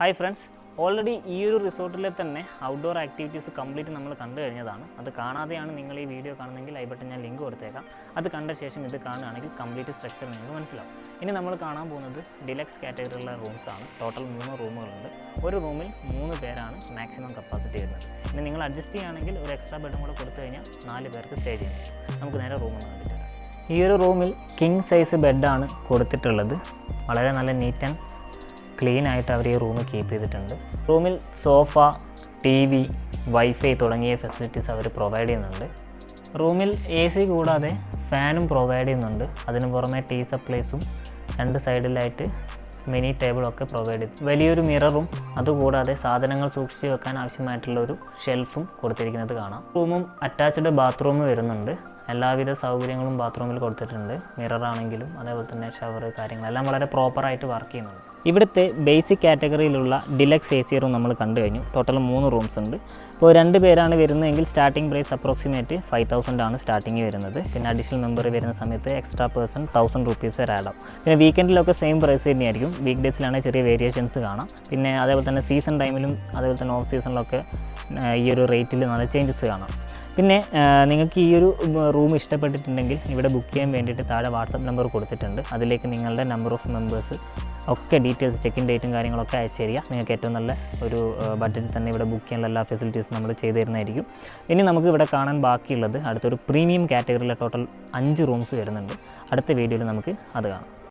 Hi friends, already ഈ ഒരു റിസോർട്ടിൽ തന്നെ ഔട്ട്ഡോർ ആക്ടിവിറ്റീസ് കംപ്ലീറ്റ് നമ്മൾ കണ്ടു കഴിഞ്ഞതാണ്. അത് കാണാതെയാണ് നിങ്ങൾ ഈ വീഡിയോ കാണുന്നതെങ്കിൽ ഐ ബട്ടൺ ഞാൻ ലിങ്ക് കൊടുത്തേക്കാം. അത് കണ്ട ശേഷം ഇത് കാണുകയാണെങ്കിൽ കംപ്ലീറ്റ് സ്ട്രക്ചർ നിങ്ങൾക്ക് മനസ്സിലാവും. ഇനി നമ്മൾ കാണാൻ പോകുന്നത് ഡിലക്സ് കാറ്റഗറിയിലുള്ള റൂംസാണ്. ടോട്ടൽ 3 റൂമുകളുണ്ട്. ഒരു റൂമിൽ 3 പേരാണ് മാക്സിമം കപ്പാസിറ്റി വരുന്നത്. ഇനി നിങ്ങൾ അഡ്ജസ്റ്റ് ചെയ്യുകയാണെങ്കിൽ ഒരു എക്സ്ട്രാ ബെഡും കൂടെ കൊടുത്തു കഴിഞ്ഞാൽ 4 പേർക്ക് സ്റ്റേ ചെയ്യാൻ പറ്റും. നമുക്ക് നേരെ റൂം കണ്ടിട്ട് വരാം. ഈ ഒരു റൂമിൽ കിങ് സൈസ് ബെഡാണ് കൊടുത്തിട്ടുള്ളത്. വളരെ നല്ല നീറ്റ് ആൻഡ് ക്ലീൻ ആയിട്ട് അവർ ഈ റൂം കീപ്പ് ചെയ്തിട്ടുണ്ട്. റൂമിൽ സോഫ, TV, വൈഫൈ തുടങ്ങിയ ഫെസിലിറ്റീസ് അവർ പ്രൊവൈഡ് ചെയ്യുന്നുണ്ട്. റൂമിൽ AC കൂടാതെ ഫാനും പ്രൊവൈഡ് ചെയ്യുന്നുണ്ട്. അതിന് പുറമെ ടീ സപ്ലൈസും 2 സൈഡിലായിട്ട് മിനി ടേബിളൊക്കെ പ്രൊവൈഡ് ചെയ്തു. വലിയൊരു മിററും അതുകൂടാതെ സാധനങ്ങൾ സൂക്ഷിച്ച് വെക്കാൻ ആവശ്യമായിട്ടുള്ള ഒരു ഷെൽഫും കൊടുത്തിരിക്കുന്നത് കാണാം. റൂമും അറ്റാച്ച്ഡ് ബാത്റൂം വരുന്നുണ്ട്. എല്ലാവിധ സൗകര്യങ്ങളും ബാത്റൂമിൽ കൊടുത്തിട്ടുണ്ട്. മിററാണെങ്കിലും അതേപോലെ തന്നെ ഷവർ കാര്യങ്ങളെല്ലാം വളരെ പ്രോപ്പറായിട്ട് വർക്ക് ചെയ്യുന്നുണ്ട്. ഇവിടുത്തെ ബേസിക് കാറ്റഗറിയിലുള്ള ഡിലക്സ് AC റൂം നമ്മൾ കണ്ടു കഴിഞ്ഞു. ടോട്ടൽ 3 റൂംസ് ഉണ്ട്. ഇപ്പോൾ 2 പേരാണ് വരുന്നതെങ്കിൽ സ്റ്റാർട്ടിംഗ് പ്രൈസ് അപ്രോക്സിമേറ്റ് 5000 ആണ് സ്റ്റാർട്ടിങ് വരുന്നത്. പിന്നെ അഡീഷണൽ മെമ്പർ വരുന്ന സമയത്ത് എക്സ്ട്രാ പേഴ്സൺ 1000 റുപ്പീസ് വരെ ആഡ് ആവും. പിന്നെ വീക്കെൻഡിലൊക്കെ സെയിം പ്രൈസ് തന്നെയായിരിക്കും. വീക്ക് ഡേയ്സിലാണെങ്കിൽ ചെറിയ വേരിയേഷൻസ് കാണാം. പിന്നെ അതേപോലെ തന്നെ സീസൺ ടൈമിലും അതേപോലെ തന്നെ ഓഫ് സീസണിലൊക്കെ ഈ ഒരു റേറ്റിൽ നല്ല ചേഞ്ചസ് കാണാം. പിന്നെ നിങ്ങൾക്ക് ഈ ഒരു റൂം ഇഷ്ടപ്പെട്ടിട്ടുണ്ടെങ്കിൽ ഇവിടെ ബുക്ക് ചെയ്യാൻ വേണ്ടിയിട്ട് താഴെ വാട്സപ്പ് നമ്പർ കൊടുത്തിട്ടുണ്ട്. അതിലേക്ക് നിങ്ങളുടെ നമ്പർ ഓഫ് മെമ്പേഴ്സ് ഒക്കെ ഡീറ്റെയിൽസ്, ചെക്കിൻ ഡേറ്റും കാര്യങ്ങളൊക്കെ അയച്ചു തരിക. നിങ്ങൾക്ക് ഏറ്റവും നല്ല ഒരു ബഡ്ജറ്റിൽ തന്നെ ഇവിടെ ബുക്ക് ചെയ്യാനുള്ള എല്ലാ ഫെസിലിറ്റീസും നമ്മൾ ചെയ്തു തരുന്നതായിരിക്കും. ഇനി നമുക്ക് ഇവിടെ കാണാൻ ബാക്കിയുള്ളത് അടുത്തൊരു പ്രീമിയം കാറ്റഗറിയിലെ ടോട്ടൽ 5 റൂംസ് വരുന്നുണ്ട്. അടുത്ത വീഡിയോയിൽ നമുക്ക് അത് കാണാം.